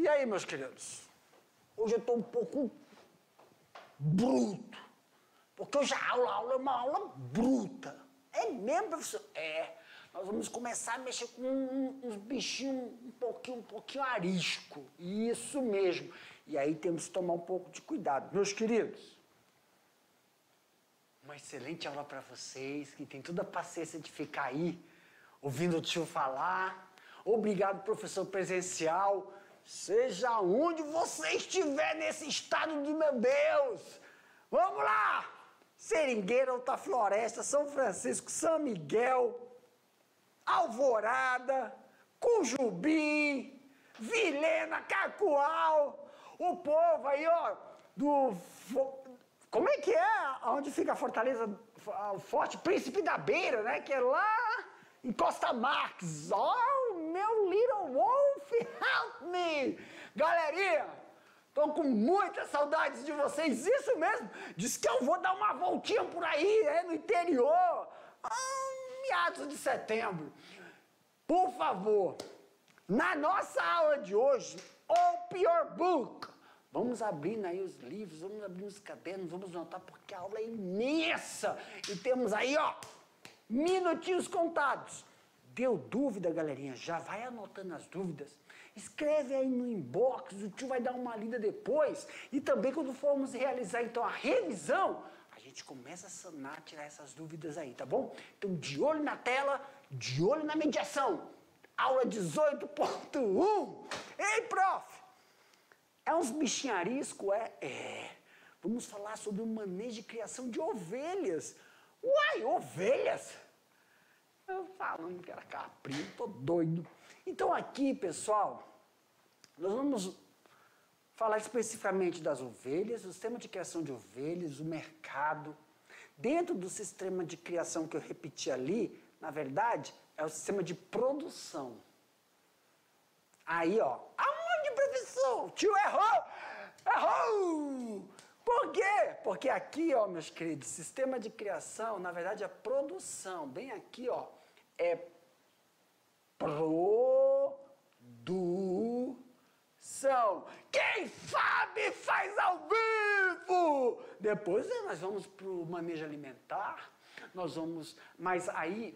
E aí, meus queridos? Hoje eu estou um pouco bruto, porque hoje a aula é uma aula bruta. É mesmo, professor? É. Nós vamos começar a mexer com uns bichinhos um pouquinho arisco. Isso mesmo. E aí temos que tomar um pouco de cuidado. Meus queridos, uma excelente aula para vocês, que tem toda a paciência de ficar aí, ouvindo o tio falar. Obrigado, professor presencial. Seja onde você estiver nesse estado de meu Deus. Vamos lá! Seringueira, Alta Floresta, São Francisco, São Miguel, Alvorada, Cujubim, Vilhena, Cacoal, o povo aí, ó, como é que é? Onde fica a Fortaleza, o Forte Príncipe da Beira, né? Que é lá em Costa Marques. Oh, meu little wolf, help me! Galerinha, tô com muitas saudades de vocês, isso mesmo. Diz que eu vou dar uma voltinha por aí, no interior, meados de setembro. Por favor, na nossa aula de hoje, Open Your Book. Vamos abrindo aí os livros, vamos abrindo os cadernos, vamos notar porque a aula é imensa. E temos aí, ó, minutinhos contados. Deu dúvida, galerinha? Já vai anotando as dúvidas. Escreve aí no inbox, o tio vai dar uma lida depois. E também quando formos realizar então a revisão, a gente começa a sanar, tirar essas dúvidas aí, tá bom? Então de olho na tela, de olho na mediação. Aula 18.1. Ei, prof! É uns bichinhos arisco, Vamos falar sobre o manejo e criação de ovelhas. Uai, ovelhas? Eu falando que era caprinho, tô doido. Então aqui, pessoal, nós vamos falar especificamente das ovelhas, o sistema de criação de ovelhas, o mercado. Dentro do sistema de criação que eu repeti ali, na verdade, é o sistema de produção. Aí, ó, aonde, professor? O tio errou! Errou! Por quê? Porque aqui, ó, meus queridos, sistema de criação, na verdade, é produção. Bem aqui, ó, é produção. Quem sabe faz ao vivo! Depois nós vamos para o manejo alimentar, nós vamos... Mas aí,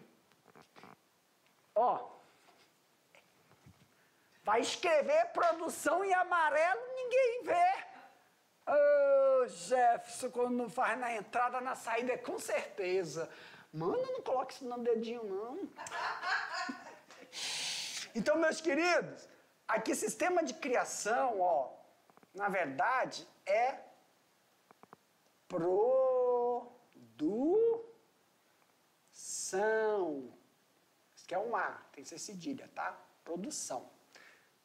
ó... Vai escrever produção em amarelo, ninguém vê. Ô, Jefferson, quando não faz na entrada, na saída, é com certeza. Mano, não coloque isso no dedinho, não. Então, meus queridos, aqui sistema de criação, ó, na verdade, é produção. Isso aqui é um A, tem que ser cedilha, tá? Produção.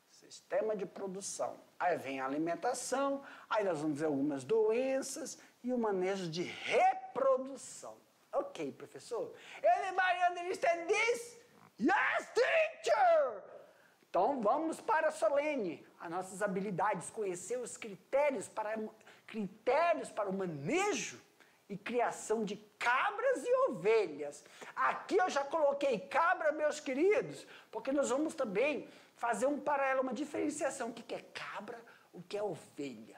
Sistema de produção. Aí vem a alimentação, aí nós vamos ver algumas doenças e o manejo de reprodução. Ok, professor? Anybody understand this? Yes, teacher! Então vamos para a solene, as nossas habilidades, conhecer os critérios para o manejo e criação de cabras e ovelhas. Aqui eu já coloquei cabra, meus queridos, porque nós vamos também fazer um paralelo, uma diferenciação. O que é cabra, o que é ovelha.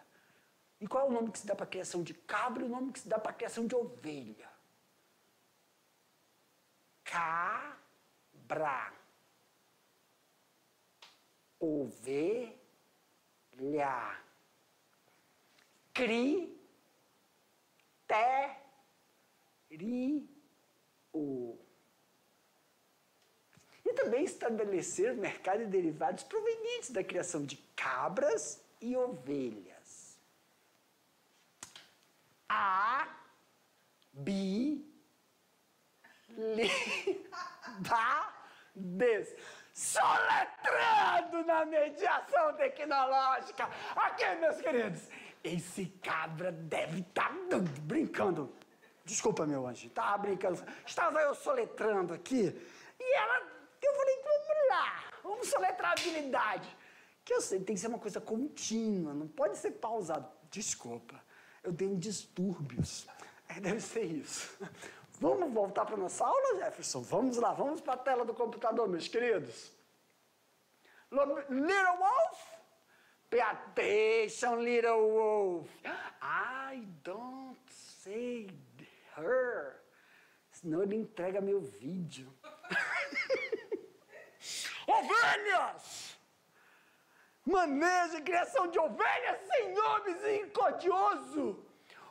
E qual é o nome que se dá para a criação de cabra e o nome que se dá para a criação de ovelha? Cabra. Ovelha. Critério. E também estabelecer mercado de derivados provenientes da criação de cabras e ovelhas. Soletrando na mediação tecnológica. Aqui, meus queridos, esse cabra deve estar brincando. Desculpa, meu anjo, estava brincando. Estava eu soletrando aqui e eu falei, vamos lá, vamos soletrar a habilidade. Que eu sei, tem que ser uma coisa contínua, não pode ser pausado. Desculpa, eu tenho distúrbios. Deve ser isso. Vamos voltar para a nossa aula, Jefferson? Vamos lá, vamos para a tela do computador, meus queridos. Little Wolf, Pay attention, little wolf. I don't say her. Senão ele entrega meu vídeo. Ovelhas! Manejo e criação de ovelhas sem nome misericordioso.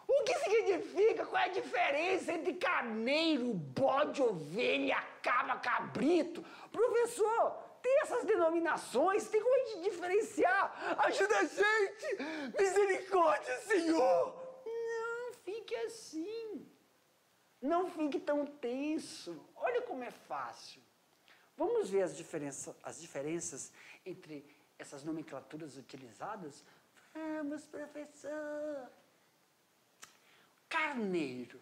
O que significa? Qual é a diferença entre carneiro, bode, ovelha, cabra, cabrito? Professor, tem essas denominações, tem como a gente diferenciar? Ajuda a gente! Misericórdia, Senhor! Não fique assim. Não fique tão tenso. Olha como é fácil. Vamos ver as diferenças entre essas nomenclaturas utilizadas? Vamos, professor. Carneiro.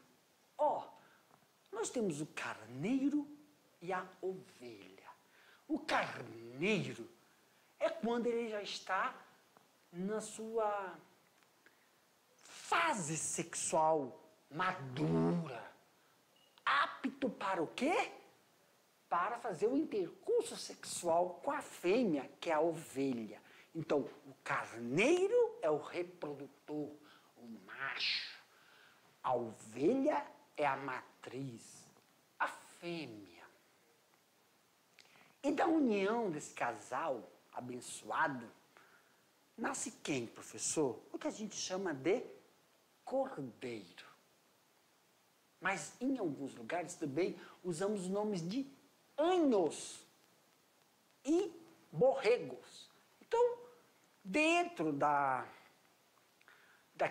Nós temos o carneiro e a ovelha. O carneiro é quando ele já está na sua fase sexual madura, apto para o quê? Para fazer o intercurso sexual com a fêmea, que é a ovelha. Então, o carneiro é o reprodutor, o macho. A ovelha é a matriz, a fêmea. E da união desse casal abençoado, nasce quem, professor? O que a gente chama de cordeiro. Mas em alguns lugares também usamos nomes de anos e borregos. Então, dentro da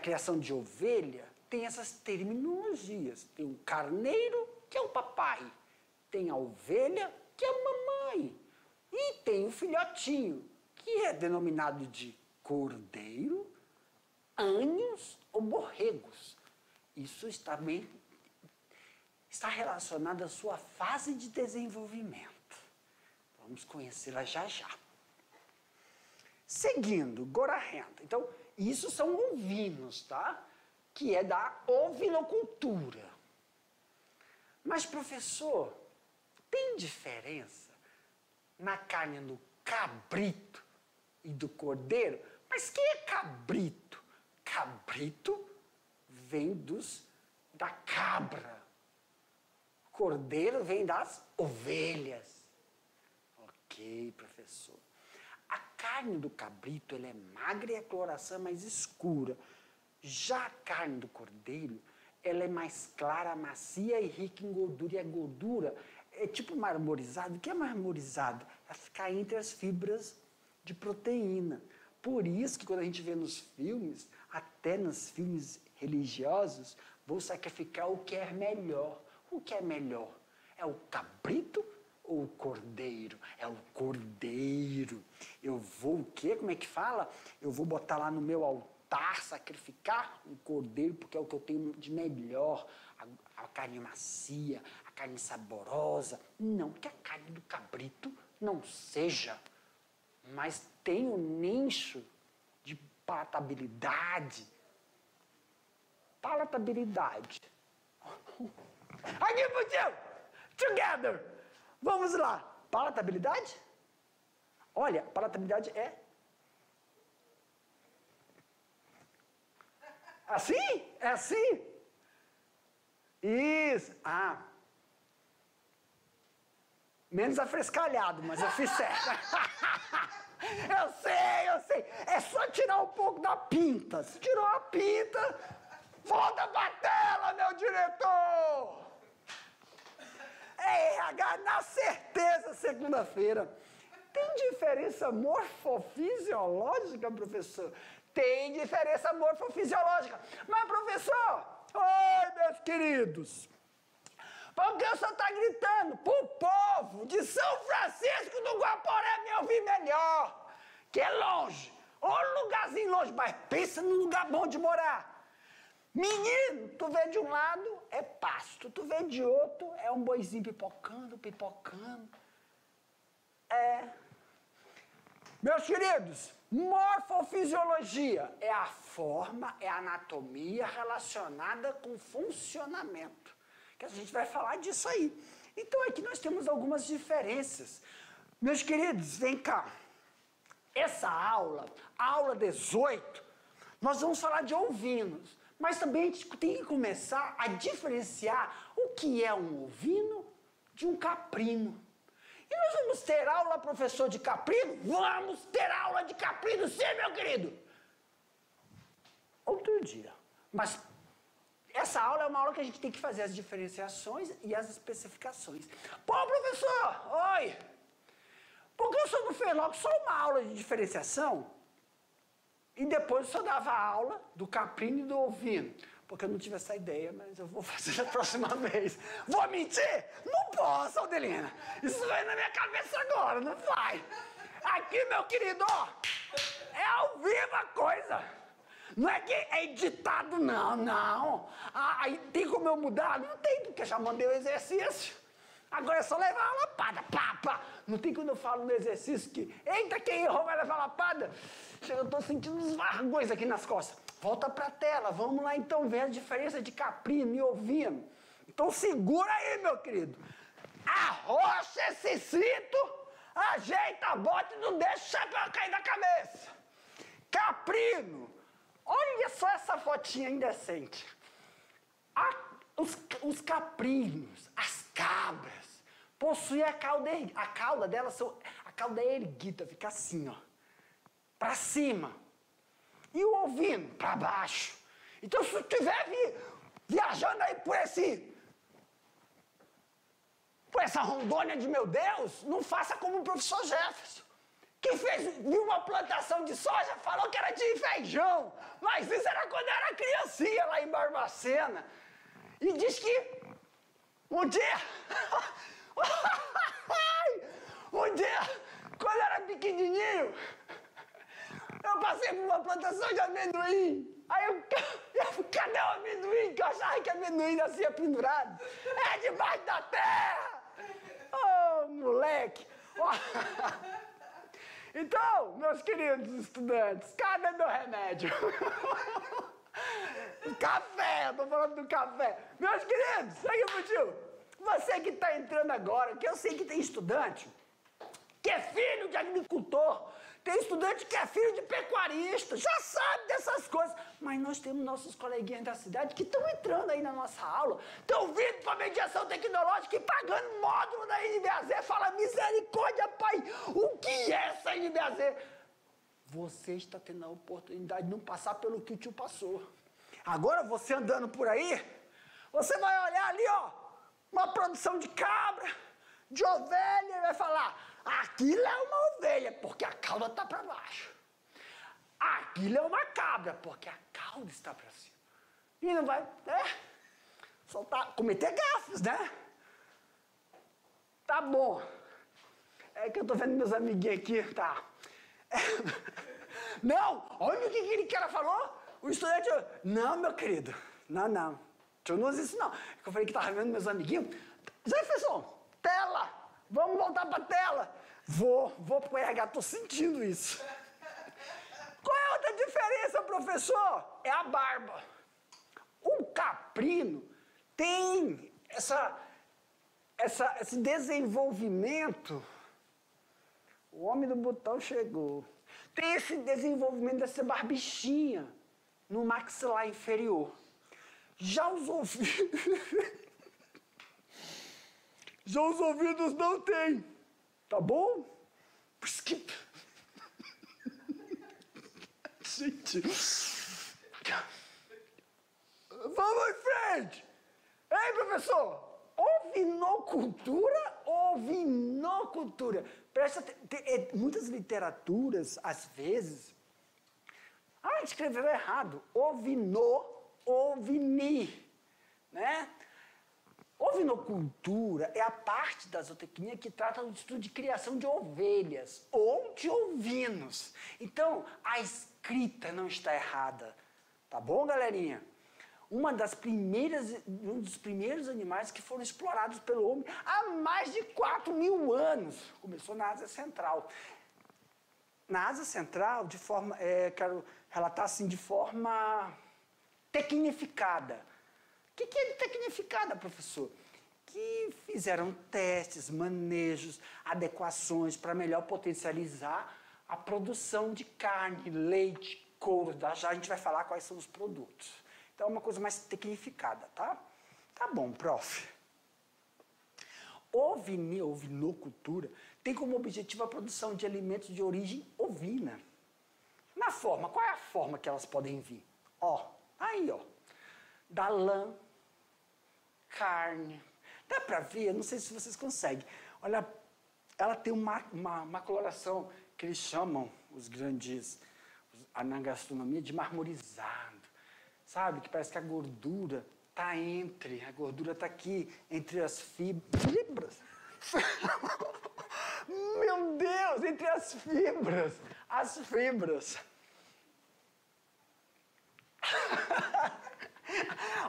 criação de ovelha, tem essas terminologias. Tem o carneiro, que é o papai. Tem a ovelha, que é a mamãe. E tem o filhotinho, que é denominado de cordeiro, anhos ou borregos. Isso está relacionado à sua fase de desenvolvimento. Vamos conhecê-la já já. Seguindo, gorarrenta. Então, isso são ovinos, tá? Que é da ovinocultura. Mas, professor, tem diferença na carne do cabrito e do cordeiro? Mas quem é cabrito? Cabrito vem da cabra. Cordeiro vem das ovelhas. Ok, professor. A carne do cabrito ela é magra e a coloração é mais escura. Já a carne do cordeiro, ela é mais clara, macia e rica em gordura. E a gordura é tipo marmorizado. O que é marmorizado? É ficar entre as fibras de proteína. Por isso que quando a gente vê nos filmes, até nos filmes religiosos, vou sacrificar o que é melhor. O que é melhor? É o cabrito ou o cordeiro? É o cordeiro. Eu vou o quê? Como é que fala? Eu vou botar lá no meu altar, sacrificar um cordeiro, porque é o que eu tenho de melhor. A carne macia, a carne saborosa. Não que a carne do cabrito não seja, mas tem um nicho de palatabilidade. Palatabilidade. Aqui, Putinho! Together! Vamos lá. Palatabilidade? Olha, palatabilidade é... Assim? É assim? Isso. Menos afrescalhado, mas eu fiz certo. Eu sei. É só tirar um pouco da pinta. Se tirou a pinta, volta pra tela, meu diretor! É RH, na certeza, segunda-feira. Tem diferença morfofisiológica, professor? Tem diferença morfofisiológica. Mas, professor, oi, meus queridos. Por que o senhor está gritando pro povo de São Francisco do Guaporé me ouvir melhor? Que é longe. Ou lugarzinho longe, mas pensa num lugar bom de morar. Menino, tu vê de um lado, é pasto. Tu vê de outro, é um boizinho pipocando. Meus queridos, morfofisiologia é a forma, é a anatomia relacionada com funcionamento. Que a gente vai falar disso aí. Então aqui nós temos algumas diferenças. Meus queridos, vem cá. essa aula, aula 18, nós vamos falar de ovinos. Mas também a gente tem que começar a diferenciar o que é um ovino de um caprino. E nós vamos ter aula, professor, de caprino? Vamos ter aula de caprino, sim, meu querido! Outro dia. Mas essa aula é uma aula que a gente tem que fazer as diferenciações e as especificações. Pô, professor! Oi! Por que o senhor não fez logo só uma aula de diferenciação? E depois o senhor dava aula do caprino e do ovino. Porque eu não tive essa ideia, mas eu vou fazer da próxima vez. Vou mentir? Não posso, Aldelina. Isso veio na minha cabeça agora, não vai. Aqui, meu querido, ó, é ao vivo a coisa. Não é que é editado, não. Aí tem como eu mudar? Não tem, porque já mandei o exercício. Agora é só levar a lapada, pá. Não tem quando eu falo no exercício que, eita, quem errou vai levar a lapada. Eu tô sentindo uns vargões aqui nas costas. Volta pra tela, vamos lá então ver a diferença de caprino e ovino. Então segura aí, meu querido. Arrocha esse cinto, ajeita a bota e não deixa o chapéu cair da cabeça. Caprino, olha só essa fotinha indecente. Os caprinos, as cabras, possuem a cauda erguida. A cauda delas, a cauda é erguida, fica assim, ó, para cima. E o ovino, para baixo. Então, se tu estiver viajando aí por essa Rondônia de meu Deus, não faça como o professor Jefferson, que viu uma plantação de soja, falou que era de feijão, mas isso era quando era criancinha lá em Barbacena. E diz que um dia, quando era pequenininho, eu passei por uma plantação de amendoim. Aí eu cadê o amendoim? Que eu achava que amendoim nascia pendurado. É debaixo da terra! Ô, moleque! Então, meus queridos estudantes, cadê meu remédio? Café, eu tô falando do café. Meus queridos, segue pro tio. Você que está entrando agora, que eu sei que tem estudante que é filho de agricultor, tem estudante que é filho de pecuarista, já sabe dessas coisas. Mas nós temos nossos coleguinhas da cidade que estão entrando aí na nossa aula, estão vindo para a mediação tecnológica e pagando módulo da NBAZ. Fala, misericórdia, pai, o que é essa NBAZ? Você está tendo a oportunidade de não passar pelo que o tio passou. Agora, você andando por aí, você vai olhar ali, ó, uma produção de cabra, de ovelha, e vai falar, aquilo é uma ovelha, porque a cauda está para baixo. Aquilo é uma cabra, porque a cauda está para cima. E não vai, cometer gafes, né? Tá bom. É que eu tô vendo meus amiguinhos aqui, tá? Não, olha o que aquele cara falou. O estudante, não, meu querido, não. Eu não uso isso, não. Eu falei que tava vendo meus amiguinhos. Jefferson, tela, vamos voltar pra tela. Vou pro RH, tô sentindo isso. Qual é a outra diferença, professor? É a barba. O caprino tem esse desenvolvimento. O homem do botão chegou. Tem esse desenvolvimento dessa barbichinha no maxilar inferior. Já os ouvidos... Já os ouvidos não tem. Tá bom? Por isso que... Gente... Vamos em frente! Ei, professor! Ovinocultura. Presta atenção. Muitas literaturas, às vezes... escreveu errado. Ovini. Né? Ovinocultura é a parte da zootecnia que trata do estudo de criação de ovelhas ou de ovinos. Então, a escrita não está errada. Tá bom, galerinha? Um dos primeiros animais que foram explorados pelo homem há mais de 4.000 anos. Começou na Ásia Central. Na Ásia Central, quero relatar assim, de forma tecnificada. O que é tecnificada, professor? Que fizeram testes, manejos, adequações para melhor potencializar a produção de carne, leite, couro. Já a gente vai falar quais são os produtos. Então é uma coisa mais tecnificada, tá? Tá bom, prof. Ovinocultura tem como objetivo a produção de alimentos de origem ovina. Na forma, qual é a forma que elas podem vir? Ó, aí, ó. Da lã, carne. Dá pra ver? Não sei se vocês conseguem. Olha, ela tem uma coloração que eles chamam, os grandes, na gastronomia, de marmorizado. Sabe? Que parece que a gordura tá a gordura tá aqui, entre as fibras. Meu Deus, entre as fibras.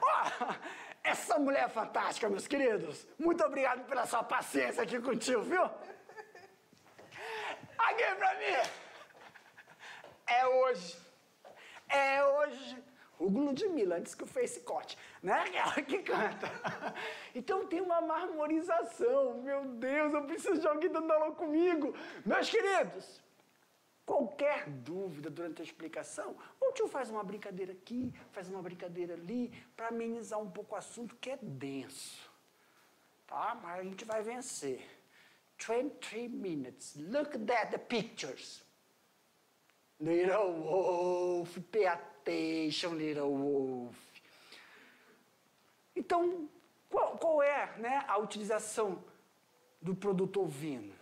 Oh, essa mulher é fantástica, meus queridos. Muito obrigado pela sua paciência aqui contigo, viu? Aqui pra mim. É hoje. Hugo Ludmilla, antes que o Face corte, né? Aquela que canta. Então tem uma marmorização. Meu Deus, eu preciso de alguém dando aula comigo. Meus queridos, qualquer dúvida durante a explicação, o tio faz uma brincadeira aqui, faz uma brincadeira ali, para amenizar um pouco o assunto que é denso. Tá? Mas a gente vai vencer. 23 minutes. Look at the pictures. Little wolf, pay attention, little wolf. Então, qual é, né, a utilização do produto ovino?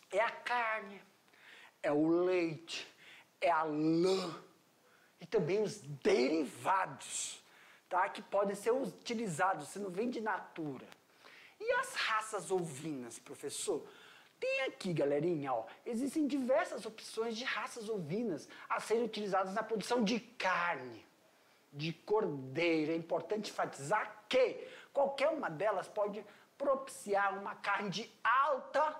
É a carne, é o leite, é a lã e também os derivados, tá, que podem ser utilizados, você não vem de natura. E as raças ovinas, professor? Tem aqui, galerinha, ó, existem diversas opções de raças ovinas a serem utilizadas na produção de carne, de cordeiro. É importante enfatizar que qualquer uma delas pode propiciar uma carne de alta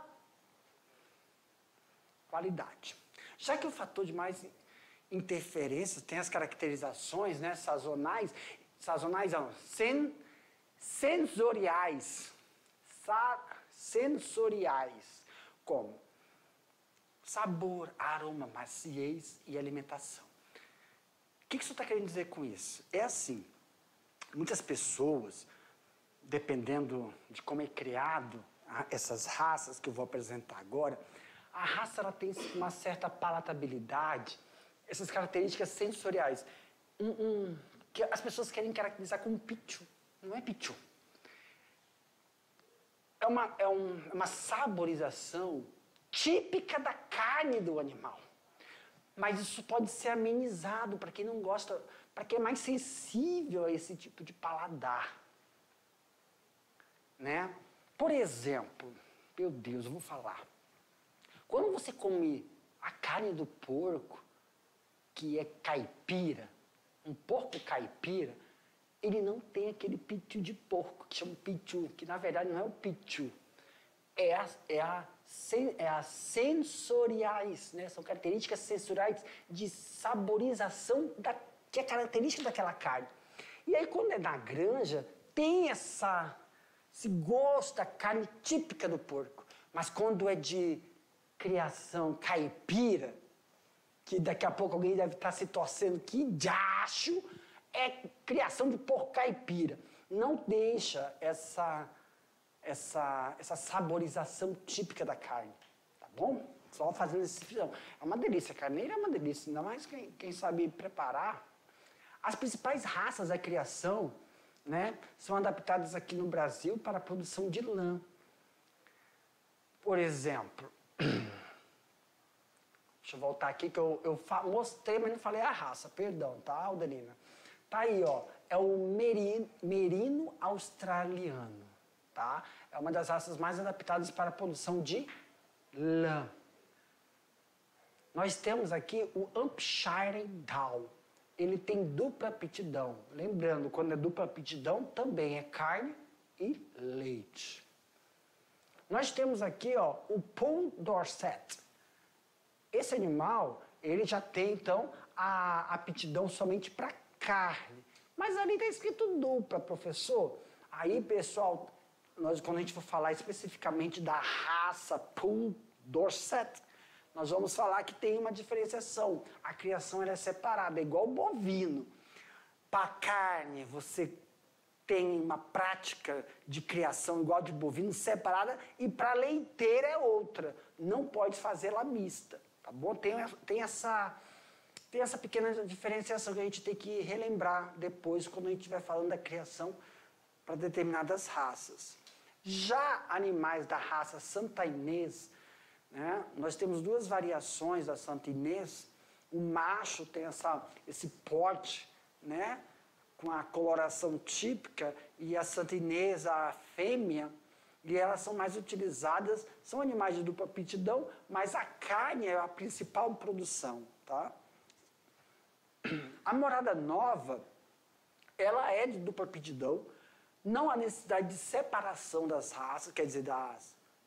qualidade. Já que o fator de mais interferência tem as caracterizações, né, sazonais não, sensoriais, como sabor, aroma, maciez e alimentação. O que isso está querendo dizer com isso? É assim, muitas pessoas, dependendo de como é criado essas raças que eu vou apresentar agora, a raça ela tem uma certa palatabilidade, essas características sensoriais, que as pessoas querem caracterizar como pichu. Não é pichu. É uma saborização típica da carne do animal. Mas isso pode ser amenizado para quem não gosta, para quem é mais sensível a esse tipo de paladar. Né? Por exemplo, meu Deus, eu vou falar. Quando você come a carne do porco, que é caipira, um porco caipira, ele não tem aquele pitu de porco, que chama pitu, que na verdade não é o pitu. É as sensoriais, né? São características sensoriais de saborização que é característica daquela carne. E aí quando é na granja, tem esse gosto da carne típica do porco. Mas quando é de criação caipira, que daqui a pouco alguém deve estar se torcendo, que diacho, é criação de porco caipira. Não deixa essa saborização típica da carne, tá bom? Só fazendo esse feijão. É uma delícia, carneiro é uma delícia, ainda mais quem sabe preparar. As principais raças da criação, né, são adaptadas aqui no Brasil para a produção de lã. Por exemplo, deixa eu voltar aqui que eu mostrei, mas não falei a raça, perdão, tá, Aldelina? Tá aí, ó, é o merino australiano, tá? É uma das raças mais adaptadas para a produção de lã. Nós temos aqui o Hampshire Down. Ele tem dupla aptidão. Lembrando, quando é dupla aptidão, também é carne e leite. Nós temos aqui, ó, o Poll Dorset. Esse animal, ele já tem, então, a aptidão somente para carne. Mas ali está escrito dupla, professor. Aí, pessoal, quando a gente for falar especificamente da raça Poll Dorset, nós vamos falar que tem uma diferenciação. A criação ela é separada, é igual o bovino. Para carne, você tem uma prática de criação igual de bovino separada e para leiteira é outra. Não pode fazê-la mista, tá bom? Tem essa pequena diferenciação que a gente tem que relembrar depois quando a gente estiver falando da criação para determinadas raças. Já animais da raça Santa Inês, né, nós temos duas variações da Santa Inês. O macho tem esse porte, né, com a coloração típica, e a Santa Inês, a fêmea, e elas são mais utilizadas, são animais de dupla aptidão, mas a carne é a principal produção, tá? A morada nova, ela é de dupla aptidão, não há necessidade de separação das raças, quer dizer,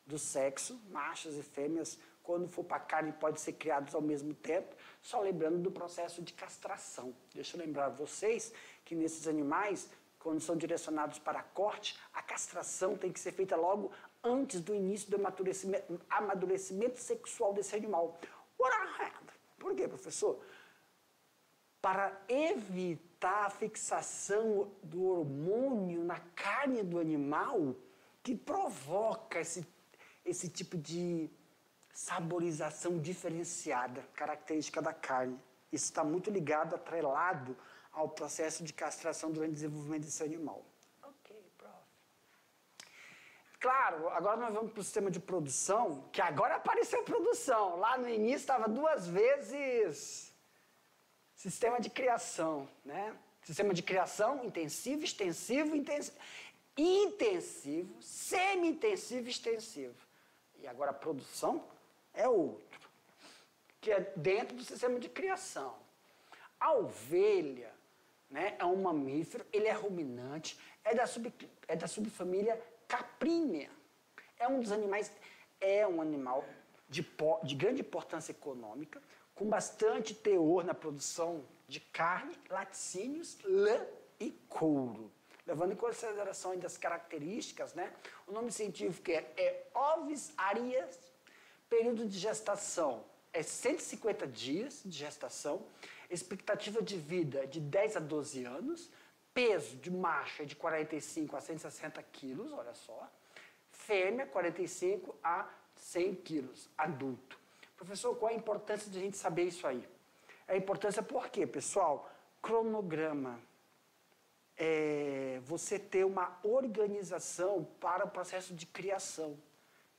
do sexo, machos e fêmeas, quando for para carne, pode ser criados ao mesmo tempo, só lembrando do processo de castração. Deixa eu lembrar vocês que nesses animais, quando são direcionados para a corte, a castração tem que ser feita logo antes do início do amadurecimento sexual desse animal. Por quê, professor? Para evitar a fixação do hormônio na carne do animal que provoca esse tipo de saborização diferenciada, característica da carne. Isso está muito ligado, atrelado ao processo de castração durante o desenvolvimento desse animal. Ok, prof. Claro, agora nós vamos para o sistema de produção, que agora apareceu produção. Lá no início estava 2 vezes sistema de criação, né? Sistema de criação intensivo, extensivo, intensivo, semi-intensivo e extensivo. E agora a produção é outro, que é dentro do sistema de criação. A ovelha, né, é um mamífero, ele é ruminante, é da subfamília Caprínea. É um animal de grande importância econômica, com bastante teor na produção de carne, laticínios, lã e couro. Levando em consideração ainda as características, né? O nome científico é Ovis arias. Período de gestação é 150 dias de gestação. Expectativa de vida de 10 a 12 anos. Peso de macho é de 45 a 160 quilos, olha só. Fêmea, 45 a 100 quilos, adulto. Professor, qual a importância de a gente saber isso aí? A importância por quê, pessoal? Cronograma. Você ter uma organização para o processo de criação.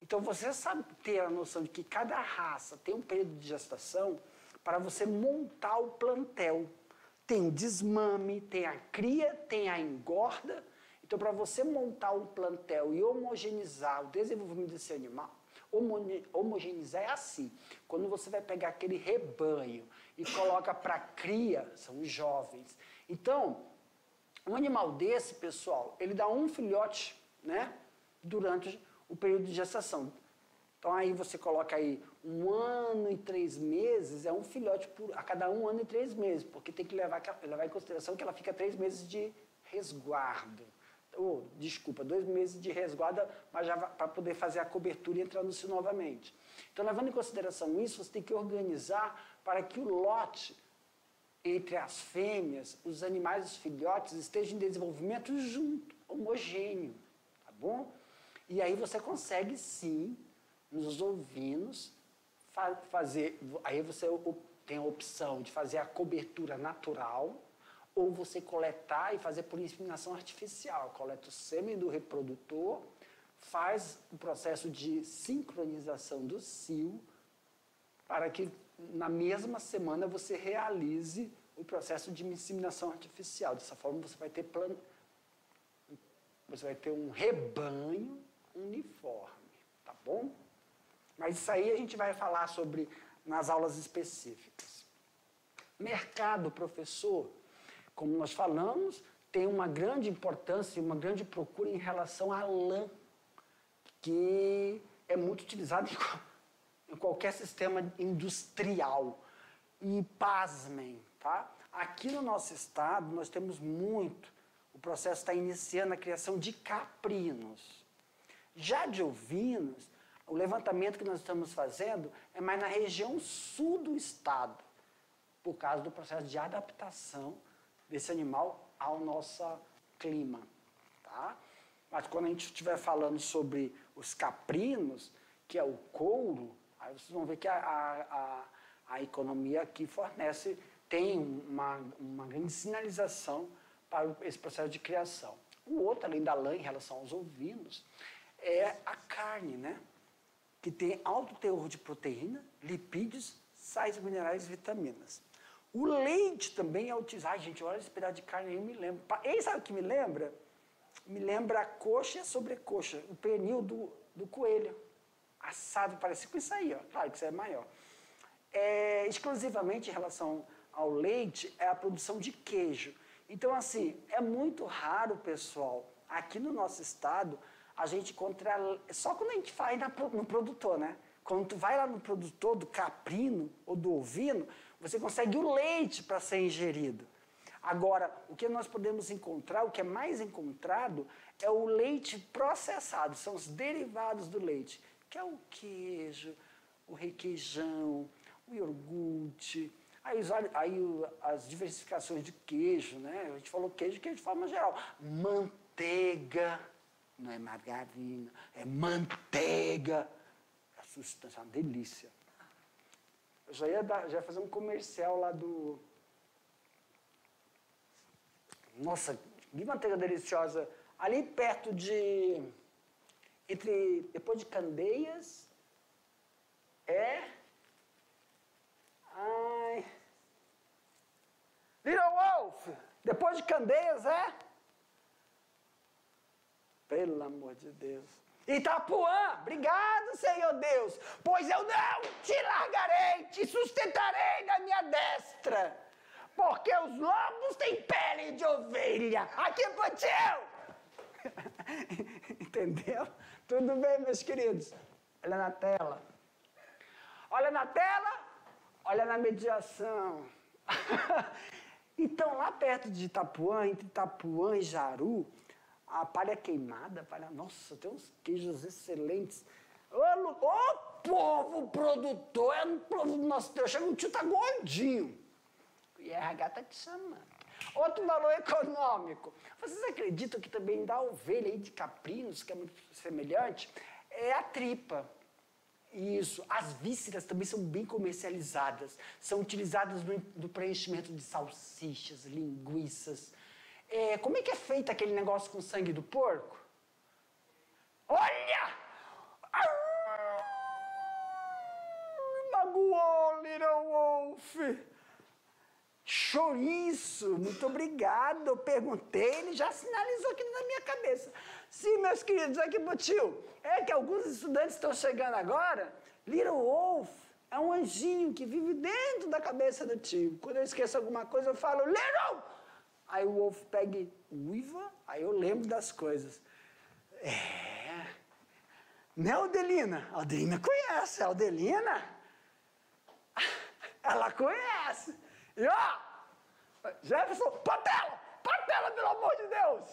Então, você sabe ter a noção de que cada raça tem um período de gestação para você montar o plantel. Tem o desmame, tem a cria, tem a engorda. Então, para você montar um plantel e homogeneizar o desenvolvimento desse animal, homogeneizar é assim. Quando você vai pegar aquele rebanho e coloca para cria, são os jovens. Então, um animal desse, pessoal, ele dá um filhote, né, durante o período de gestação. Então, aí você coloca aí 1 ano e 3 meses, é um filhote a cada 1 ano e 3 meses, porque tem que levar em consideração que ela fica 3 meses de resguardo. 2 meses de resguardo, mas já para poder fazer a cobertura e entrar no cio novamente. Então, levando em consideração isso, você tem que organizar para que o lote entre as fêmeas, os animais, os filhotes, estejam em desenvolvimento junto, homogêneo, tá bom? E aí você consegue, sim, nos ovinos, aí você tem a opção de fazer a cobertura natural, ou você coletar e fazer por inseminação artificial. Coleta o sêmen do reprodutor, faz o processo de sincronização do cio, para que na mesma semana você realize o processo de inseminação artificial. Dessa forma você vai ter um rebanho uniforme, tá bom? Mas isso aí a gente vai falar sobre nas aulas específicas. Mercado, professor, como nós falamos, tem uma grande importância e uma grande procura em relação à lã, que é muito utilizada em qualquer sistema industrial. E pasmem, tá? Aqui no nosso estado nós temos muito, o processo está iniciando a criação de caprinos. Já de ovinos, o levantamento que nós estamos fazendo é mais na região sul do estado, por causa do processo de adaptação desse animal ao nosso clima, tá? Mas quando a gente estiver falando sobre os caprinos, que é o couro, aí vocês vão ver que a economia aqui tem uma grande sinalização para esse processo de criação. O outro, além da lã em relação aos ovinos, é a carne, né? Que tem alto teor de proteína, lipídios, sais minerais e vitaminas. O leite também é utilizado. Ai, gente, olha esse pedaço de carne aí, eu me lembro. E sabe o que me lembra? Me lembra a coxa e a sobrecoxa, o pernil do coelho. Assado, parece com isso aí, ó. Claro que isso é maior. Exclusivamente em relação ao leite, é a produção de queijo. Então, assim, é muito raro, pessoal, aqui no nosso estado, a gente encontrar... Só quando a gente vai no produtor, né? Quando tu vai lá no produtor do caprino ou do ovino, você consegue o leite para ser ingerido. Agora, o que nós podemos encontrar, o que é mais encontrado, é o leite processado, são os derivados do leite, que é o queijo, o requeijão, o iogurte, aí as diversificações de queijo, né? A gente falou queijo de forma geral. Manteiga, não é margarina, é manteiga. É sustância, uma delícia. Eu já ia fazer um comercial lá do... Nossa, que manteiga deliciosa. Ali perto de... Depois de Candeias, Little Wolf, depois de Candeias, Pelo amor de Deus. Itapuã, obrigado, Senhor Deus, pois eu não te largarei, te sustentarei na minha destra, porque os lobos têm pele de ovelha. Aqui, Patil! Entendeu? Tudo bem, meus queridos? Olha na tela. Olha na tela, olha na mediação. Então, lá perto de Itapuã, entre Itapuã e Jaru, a palha queimada, nossa, tem uns queijos excelentes. Ô povo produtor, nossa, Deus, chega, o tio tá gordinho. E a RH tá te chamando. Outro valor econômico. Vocês acreditam que também da ovelha aí de caprinos, que é muito semelhante, é a tripa. Isso. As vísceras também são bem comercializadas. São utilizadas no preenchimento de salsichas, linguiças. Como é que é feito aquele negócio com sangue do porco? Olha! Magoou, Little Wolf! Chouriço, muito obrigado. Eu perguntei, ele já sinalizou aqui na minha cabeça. Sim, meus queridos, aqui pro tio. É que alguns estudantes estão chegando agora. Little Wolf é um anjinho que vive dentro da cabeça do tio. Quando eu esqueço alguma coisa, eu falo, Little! Aí o Wolf pega e uiva, aí eu lembro das coisas. Né, Aldelina? A Aldelina conhece, a Aldelina? Ela conhece. E ó, Jefferson, Patela, pelo amor de Deus!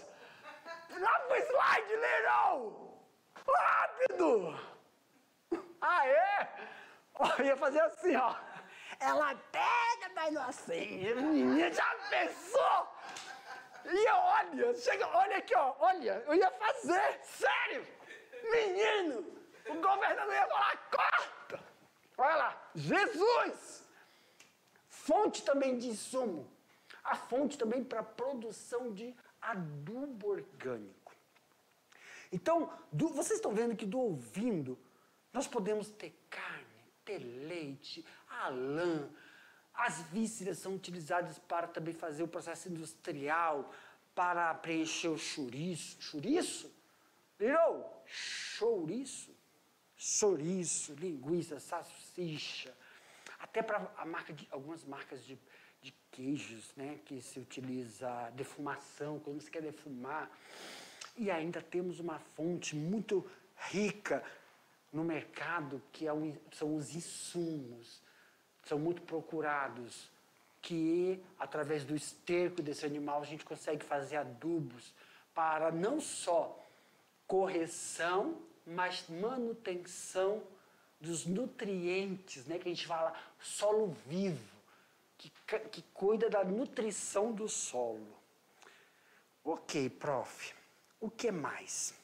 Lá pro slide, Little! Rápido! Ó, ia fazer assim, ó. Ela pega, mas não assim. Menina, já pensou? E olha aqui, ó. Olha, eu ia fazer, sério! Menino! O governador ia falar, corta! Olha lá, Jesus! Fonte também de insumo. A fonte também para produção de adubo orgânico. Então, vocês estão vendo que do ouvindo, nós podemos ter carne, ter leite, a lã. As vísceras são utilizadas para também fazer o processo industrial, para preencher o chouriço. Chouriço? Virou? Chouriço? Chouriço, linguiça, salsicha. Até para algumas marcas de queijos, né, que se utiliza defumação, quando você quer defumar. E ainda temos uma fonte muito rica no mercado, que são os insumos. São muito procurados, que através do esterco desse animal a gente consegue fazer adubos para não só correção mas manutenção dos nutrientes, né? Que a gente fala solo vivo, que cuida da nutrição do solo. Ok, prof. O que mais?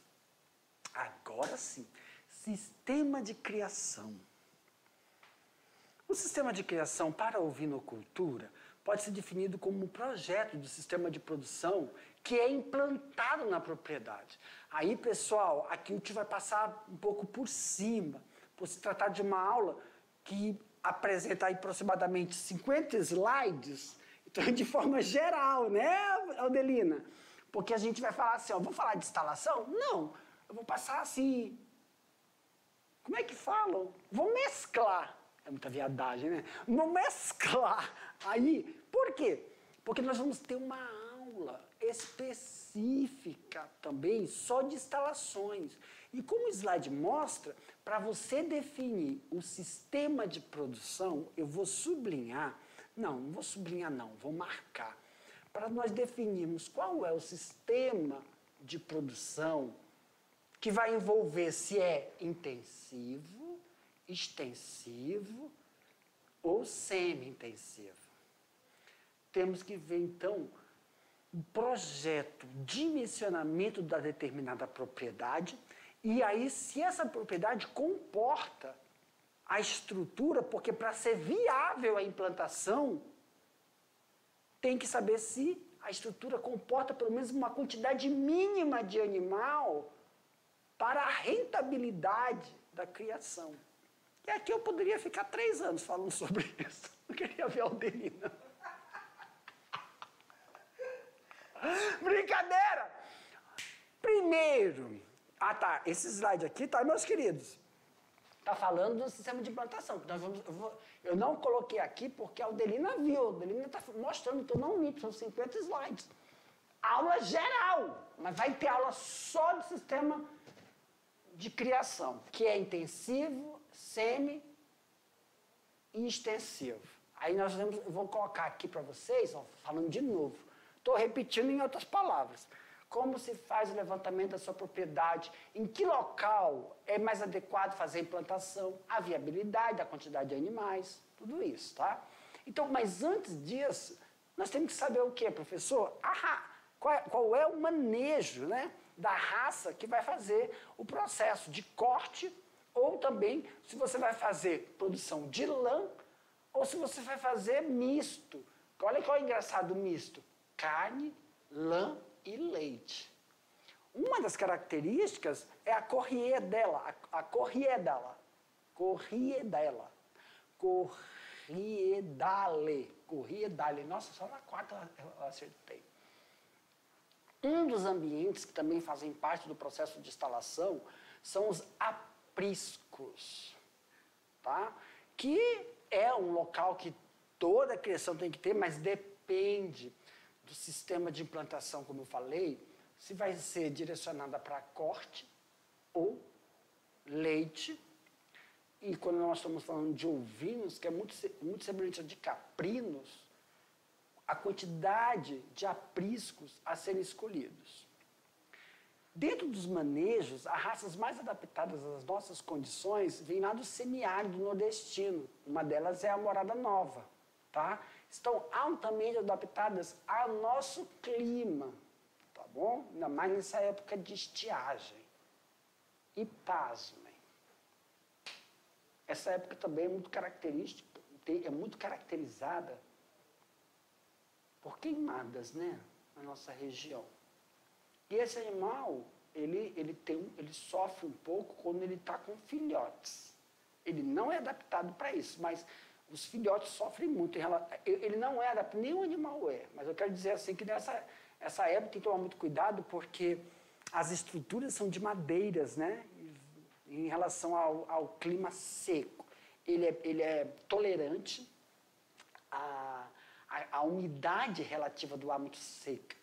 Agora sim, sistema de criação. O sistema de criação para a ovinocultura pode ser definido como um projeto de sistema de produção que é implantado na propriedade. Aí, pessoal, aqui o tio vai passar um pouco por cima, por se tratar de uma aula que apresenta aí aproximadamente 50 slides, então de forma geral, né, Aldelina? Porque a gente vai falar assim, ó, vou falar de instalação? Não, eu vou passar assim, como é que falam? Vou mesclar. É muita viadagem, né? Vou mesclar. Aí, por quê? Porque nós vamos ter uma aula específica também só de instalações. E como o slide mostra, para você definir o sistema de produção, eu vou sublinhar, não vou sublinhar não, vou marcar, para nós definirmos qual é o sistema de produção que vai envolver se é intensivo, extensivo ou semi-intensivo. Temos que ver, então, o projeto, dimensionamento da determinada propriedade e aí se essa propriedade comporta a estrutura, porque para ser viável a implantação, tem que saber se a estrutura comporta pelo menos uma quantidade mínima de animal para a rentabilidade da criação. E aqui eu poderia ficar 3 anos falando sobre isso. Não queria ver a Aldelina. Brincadeira! Primeiro, esse slide aqui, tá, meus queridos? Tá falando do sistema de implantação. Eu não coloquei aqui porque a Aldelina viu. A Aldelina está mostrando que eu não minto, são 50 slides. Aula geral, mas vai ter aula só do sistema de criação, que é intensivo, semi e extensivo. Aí eu vou colocar aqui para vocês, ó, falando de novo. Estou repetindo em outras palavras. Como se faz o levantamento da sua propriedade, em que local é mais adequado fazer a implantação, a viabilidade, a quantidade de animais, tudo isso, tá? Então, mas antes disso, nós temos que saber o quê, professor? Qual é o manejo, né, da raça que vai fazer o processo de corte, ou também se você vai fazer produção de lã, ou se você vai fazer misto. Olha qual é o engraçado misto. Carne, lã e leite. Uma das características é a corriedela. Corriedale. Nossa, só na quarta eu acertei. Um dos ambientes que também fazem parte do processo de instalação são os apriscos, tá? Que é um local que toda a criação tem que ter, mas depende do sistema de implantação, como eu falei, se vai ser direcionada para corte ou leite. E quando nós estamos falando de ovinos, que é muito semelhante de caprinos, a quantidade de apriscos a serem escolhidos. Dentro dos manejos, as raças mais adaptadas às nossas condições vêm lá do semiárido nordestino. Uma delas é a Morada Nova, tá? Estão altamente adaptadas ao nosso clima, tá bom? Ainda mais nessa época de estiagem. E pasmem, essa época também é muito característica, é muito caracterizada por queimadas, né, na nossa região. E esse animal, ele sofre um pouco quando ele está com filhotes. Ele não é adaptado para isso, mas os filhotes sofrem muito. Ele não é adaptado, nenhum animal é. Mas eu quero dizer assim que essa época tem que tomar muito cuidado porque as estruturas são de madeiras, né? Em relação ao clima seco. Ele é tolerante à umidade relativa do ar muito seca,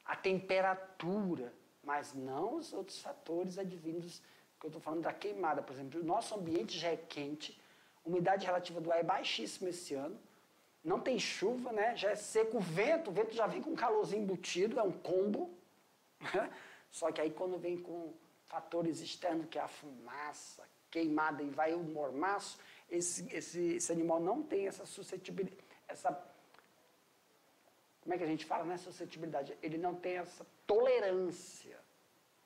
a temperatura, mas não os outros fatores advindos, que eu estou falando da queimada. Por exemplo, o nosso ambiente já é quente, a umidade relativa do ar é baixíssima esse ano, não tem chuva, né? Já é seco, o vento já vem com calorzinho embutido, é um combo, né? Só que aí quando vem com fatores externos, que é a fumaça, queimada e vai o mormaço, esse animal não tem essa suscetibilidade, como é que a gente fala, né? Suscetibilidade. Ele não tem essa tolerância,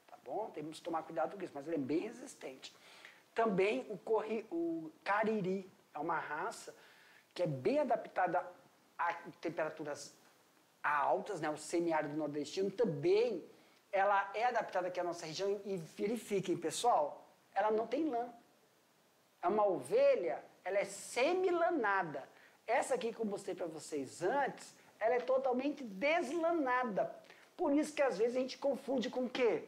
tá bom? Temos que tomar cuidado com isso, mas ele é bem resistente. Também o cariri é uma raça que é bem adaptada a temperaturas altas, né? O semiárido nordestino também, ela é adaptada aqui à nossa região e verifiquem, pessoal, ela não tem lã. É uma ovelha, ela é semilanada. Essa aqui que eu mostrei para vocês antes, ela é totalmente deslanada. Por isso que às vezes a gente confunde com o quê?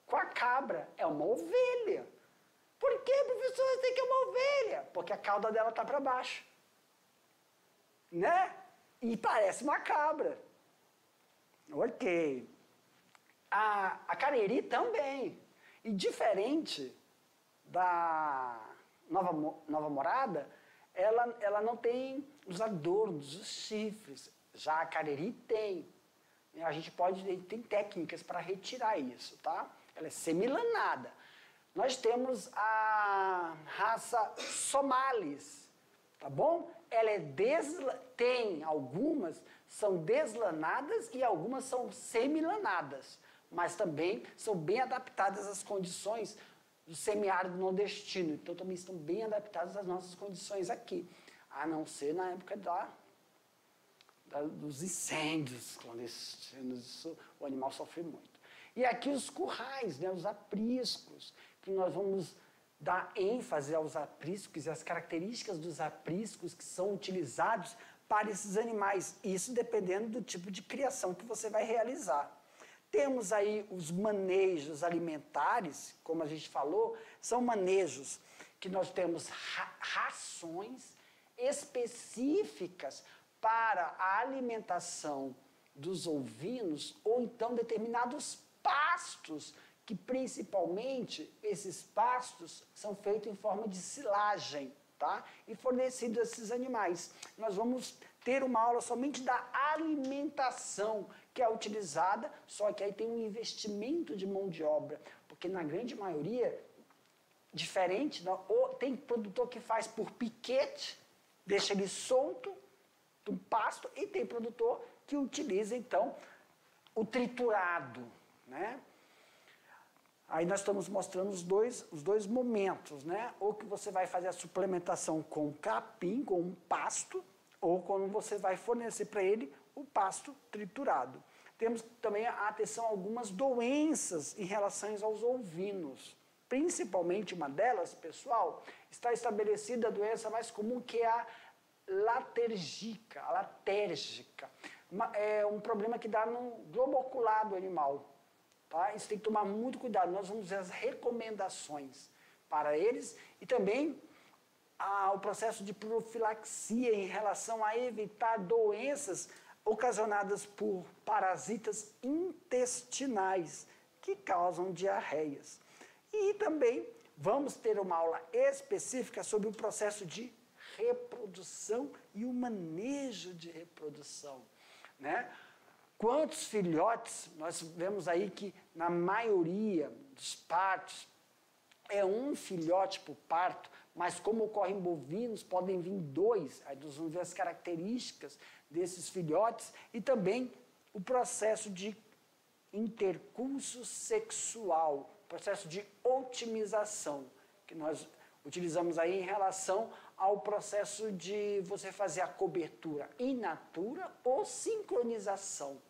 Com a cabra. É uma ovelha. Por que, professor, você tem que é uma ovelha? Porque a cauda dela está para baixo. Né? E parece uma cabra. Ok. A cariri também. E diferente da nova morada, ela não tem os adornos, os chifres. Já a cariri tem. A gente tem técnicas para retirar isso, tá? Ela é semilanada. Nós temos a raça somalis, tá bom? Ela tem algumas são deslanadas e algumas são semilanadas, mas também são bem adaptadas às condições do semiárido nordestino. Então também estão bem adaptadas às nossas condições aqui, a não ser na época dos incêndios clandestinos, isso, o animal sofre muito. E aqui os currais, né, os apriscos, que nós vamos dar ênfase aos apriscos e às características dos apriscos que são utilizados para esses animais, isso dependendo do tipo de criação que você vai realizar. Temos aí os manejos alimentares, como a gente falou, são manejos que nós temos rações específicas para a alimentação dos ovinos, ou então determinados pastos, que principalmente esses pastos são feitos em forma de silagem, tá? E fornecidos a esses animais. Nós vamos ter uma aula somente da alimentação que é utilizada, só que aí tem um investimento de mão de obra, porque na grande maioria, diferente, tem produtor que faz por piquete, deixa ele solto do pasto, e tem produtor que utiliza, então, o triturado, né? Aí nós estamos mostrando os dois momentos, né? Ou que você vai fazer a suplementação com capim, com um pasto, ou quando você vai fornecer para ele o pasto triturado. Temos também a atenção a algumas doenças em relação aos ovinos. Principalmente uma delas, pessoal, está estabelecida a doença mais comum, que é a latérgica. É um problema que dá no globo ocular do animal. Tá? Isso tem que tomar muito cuidado. Nós vamos ver as recomendações para eles e também o processo de profilaxia em relação a evitar doenças ocasionadas por parasitas intestinais que causam diarreias. E também vamos ter uma aula específica sobre o processo de reprodução e o manejo de reprodução, né? Quantos filhotes, nós vemos aí que na maioria dos partos é um filhote por parto, mas como ocorre em bovinos, podem vir 2, aí nós vamos ver as características desses filhotes e também o processo de intercurso sexual, processo de otimização, que nós utilizamos aí em relação ao processo de você fazer a cobertura in natura ou sincronização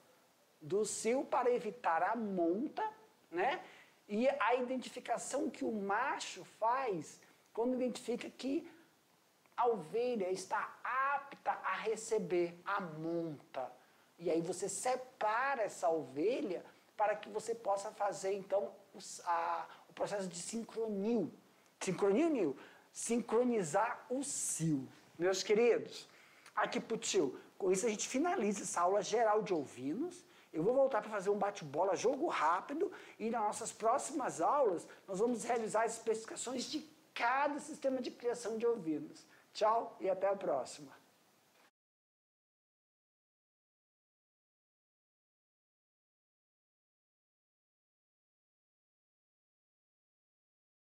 do cio para evitar a monta, né? E a identificação que o macho faz quando identifica que a ovelha está apta a receber a monta. E aí você separa essa ovelha para que você possa fazer, então, o processo de sincronizar o cio. Meus queridos, aqui pro tio, com isso a gente finaliza essa aula geral de ovinos. Eu vou voltar para fazer um bate-bola, jogo rápido, e nas nossas próximas aulas nós vamos realizar as especificações de cada sistema de criação de ovinos. Tchau e até a próxima.